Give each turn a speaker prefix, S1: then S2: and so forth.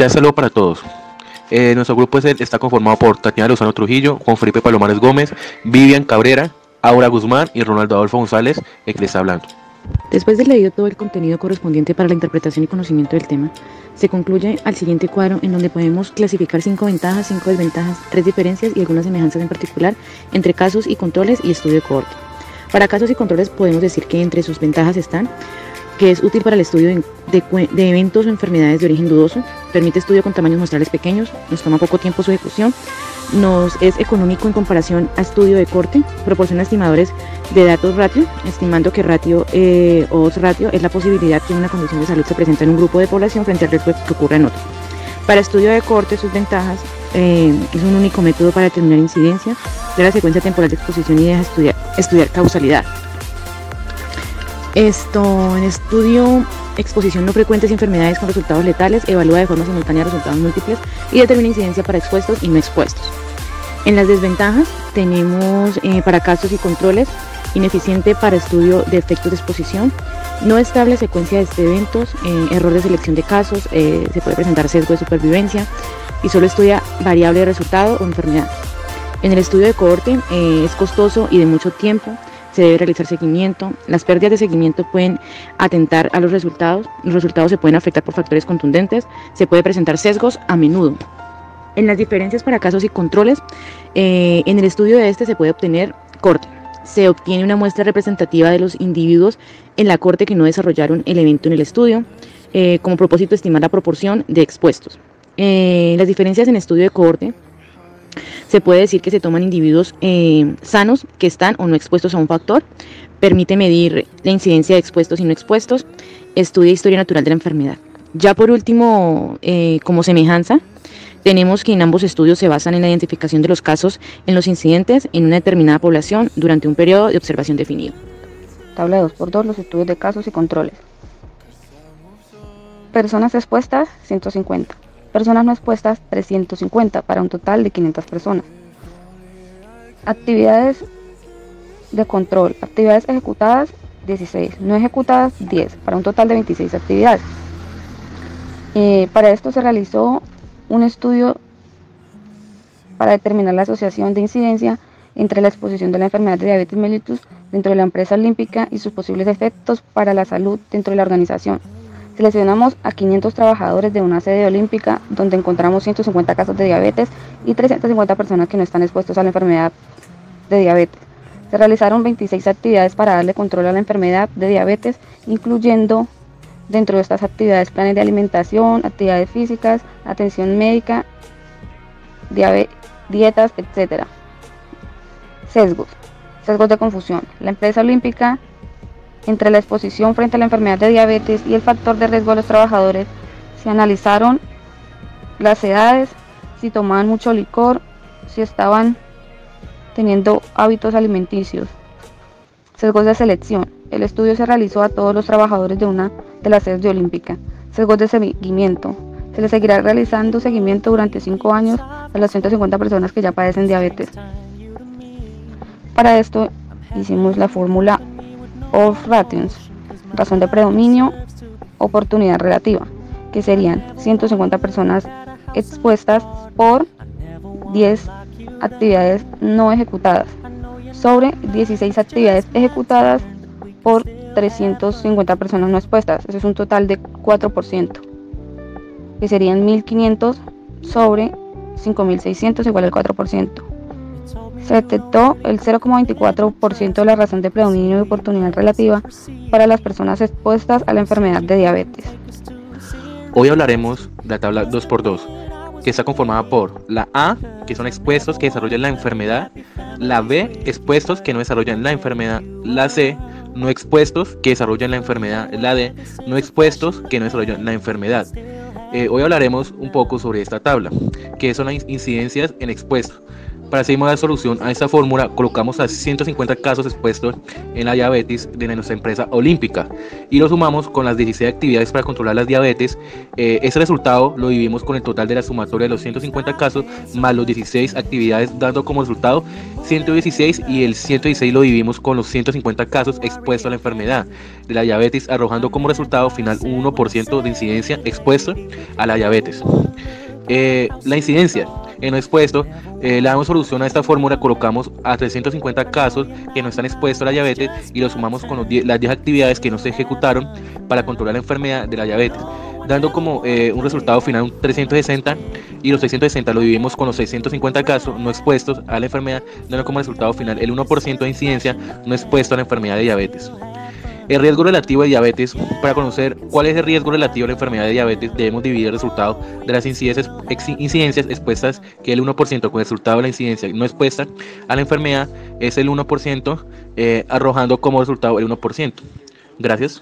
S1: cordial saludo para todos. Nuestro grupo está conformado por Tatiana Lozano Trujillo, Juan Felipe Palomares Gómez, Vivian Cabrera, Aura Guzmán y Ronaldo Adolfo González, el que le está hablando.
S2: Después de leído todo el contenido correspondiente para la interpretación y conocimiento del tema, se concluye al siguiente cuadro en donde podemos clasificar 5 ventajas, 5 desventajas, 3 diferencias y algunas semejanzas en particular entre casos y controles y estudio de cohorte. Para casos y controles podemos decir que entre sus ventajas están que es útil para el estudio de eventos o enfermedades de origen dudoso, permite estudio con tamaños muestrales pequeñños, nos toma poco tiempo su ejecución, nos es económico en comparación a estudio de corte, proporciona estimadores de datos ratio, estimando que ratio o odds ratio es la posibilidad que una condición de salud se presenta en un grupo de población frente al riesgo que ocurra en otro. Para estudio de corte, sus ventajas es un único método para determinar incidencia de la secuencia temporal de exposición y deja estudiar causalidad. En estudio exposición no frecuentes y enfermedades con resultados letales, evalúa de forma simultánea resultados múltiples y determina incidencia para expuestos y no expuestos. En las desventajas tenemos para casos y controles, ineficiente para estudio de efectos de exposición, no estable secuencia de eventos, error de selección de casos, se puede presentar sesgo de supervivencia y solo estudia variable de resultado o enfermedad. En el estudio de cohorte es costoso y de mucho tiempo. Se debe realizar seguimiento. Las pérdidas de seguimiento pueden atentar a los resultados se pueden afectar por factores contundentes, se puede presentar sesgos a menudo. En las diferencias para casos y controles, en el estudio de se puede obtener corte. Se obtiene una muestra representativa de los individuos en la corte que no desarrollaron el evento en el estudio, como propósito estimar la proporción de expuestos. Las diferencias en estudio de cohorte, se puede decir que se toman individuos sanos que están o no expuestos a un factor, permite medir la incidencia de expuestos y no expuestos, estudia historia natural de la enfermedad. Ya por último, como semejanza, tenemos que en ambos estudios se basan en la identificación de los casos en los incidentes en una determinada población durante un periodo de observación definido.
S3: Tabla 2x2, los estudios de casos y controles. Personas expuestas, 150. Personas no expuestas, 350, para un total de 500 personas. Actividades de control. Actividades ejecutadas, 16. No ejecutadas, 10, para un total de 26 actividades. Para esto se realizó un estudio para determinar la asociación de incidencia entre la exposición de la enfermedad de diabetes mellitus dentro de la empresa olímpica y sus posibles efectos para la salud dentro de la organización. Seleccionamos a 500 trabajadores de una sede olímpica donde encontramos 150 casos de diabetes y 350 personas que no están expuestos a la enfermedad de diabetes. Se realizaron 26 actividades para darle control a la enfermedad de diabetes, incluyendo dentro de estas actividades planes de alimentación, actividades físicas, atención médica, dietas, etc. Sesgos de confusión. La empresa olímpica entre la exposición frente a la enfermedad de diabetes y el factor de riesgo de los trabajadores, se analizaron las edades, si tomaban mucho licor, si estaban teniendo hábitos alimenticios. Sesgos de selección. El estudio se realizó a todos los trabajadores de una de las sedes de olímpica. Sesgos de seguimiento. Se les seguirá realizando seguimiento durante 5 años a las 150 personas que ya padecen diabetes. Para esto hicimos la fórmula odds ratios, razón de predominio, oportunidad relativa, que serían 150 personas expuestas por 10 actividades no ejecutadas, sobre 16 actividades ejecutadas por 350 personas no expuestas. Eso es un total de 4%, que serían 1500 sobre 5600 igual al 4%. Se detectó el 0,24% de la razón de predominio y oportunidad relativa para las personas expuestas a la enfermedad de diabetes.
S1: Hoy hablaremos de la tabla 2x2, que está conformada por la A, que son expuestos que desarrollan la enfermedad, la B, expuestos que no desarrollan la enfermedad, la C, no expuestos que desarrollan la enfermedad, la D, no expuestos que no desarrollan la enfermedad. Hoy hablaremos un poco sobre esta tabla, que son las incidencias en expuestos. Para así dar solución a esta fórmula, colocamos a 150 casos expuestos en la diabetes de nuestra empresa olímpica y lo sumamos con las 16 actividades para controlar las diabetes. Ese resultado lo dividimos con el total de la sumatoria de los 150 casos más los 16 actividades, dando como resultado 116, y el 116 lo dividimos con los 150 casos expuestos a la enfermedad de la diabetes, arrojando como resultado final un 1% de incidencia expuesto a la diabetes. La incidencia en lo expuesto, le damos solución a esta fórmula, colocamos a 350 casos que no están expuestos a la diabetes y lo sumamos con las 10 actividades que no se ejecutaron para controlar la enfermedad de la diabetes, dando como un resultado final un 360, y los 660 lo dividimos con los 650 casos no expuestos a la enfermedad, dando como resultado final el 1% de incidencia no expuesto a la enfermedad de diabetes. El riesgo relativo de diabetes. Para conocer cuál es el riesgo relativo a la enfermedad de diabetes, debemos dividir el resultado de las incidencias expuestas, que es el 1%, con el resultado de la incidencia no expuesta a la enfermedad, es el 1%, arrojando como resultado el 1%. Gracias.